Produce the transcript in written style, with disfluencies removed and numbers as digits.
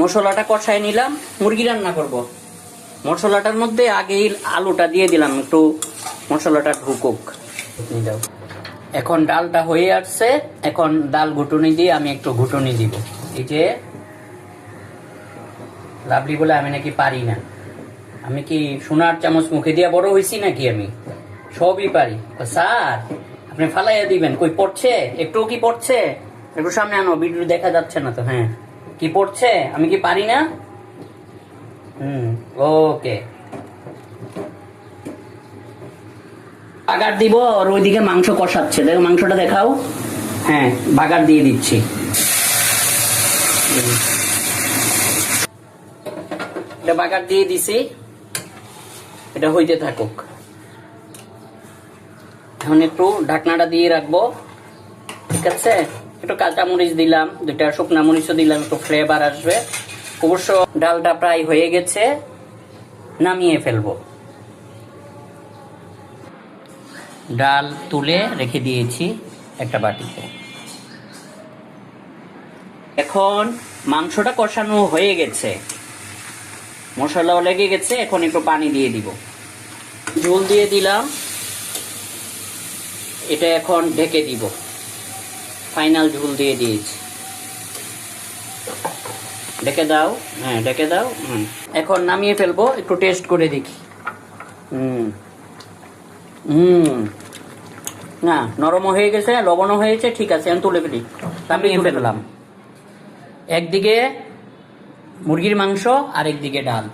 মশলাটা কষায় নিলাম, মুরগি রান্না করব। মশলাটার মধ্যে আগেই আলুটা দিয়ে দিলাম, একটু মশলাটা ঢুকুক। এখন ডালটা হয়ে আসছে, এখন ডাল ঘুটুনি দিয়ে আমি একটু ঘুটুনি দিব। এই যে লাভলি বলে আমি নাকি পারি না, আমি কি সোনার চামচ মুখে দিয়ে বড় হয়েছি নাকি? আমি সবই পারি। স্যার আপনি ফালাইয়া দিবেন, কই পড়ছে? একটু কি পড়ছে? একটু সামনে আনো, ভিডিও দেখা যাচ্ছে না তো। হ্যাঁ, কি পড়ছে? আমি কি পারি না? ওকে। বাগার দিব, আর ওইদিকে মাংস কষাচ্ছে, দেখো মাংসটা দেখাও। হ্যাঁ, বাগার দিয়ে দিচ্ছি। এটা বাগার দিয়ে দিছি, এটা হইতে থাকুক। এখন একটু ঢাকনাটা দিয়ে রাখবো, ঠিক আছে? একটু কাঁচা মরিচ দিলাম, 2টা শুকনা মরিচও দিলাম, একটু ফ্লেভার আসবে। অবশ্য ডালটা প্রায় হয়ে গেছে, নামিয়ে ফেলবো। ডাল তুলে রেখে দিয়েছি একটা বাটিতে। এখন মাংসটা কষানো হয়ে গেছে, মশলাও লেগে গেছে, এখন একটু পানি দিয়ে দিব। ঝোল দিয়ে দিলাম, এটা এখন ঢেকে দিব। ফাইনাল ঝোল দিয়ে দিয়েছি। ঢেকে দাও। হ্যাঁ, ঢেকে দাও। এখন নামিয়ে ফেলবো, একটু টেস্ট করে দেখি। না, নরমও হয়ে গেছে, লবণও হয়েছে, ঠিক আছে। আমি তুলে ফেলি, নামিয়ে ফেললাম। একদিকে মুরগির মাংস আর একদিকে ডাল।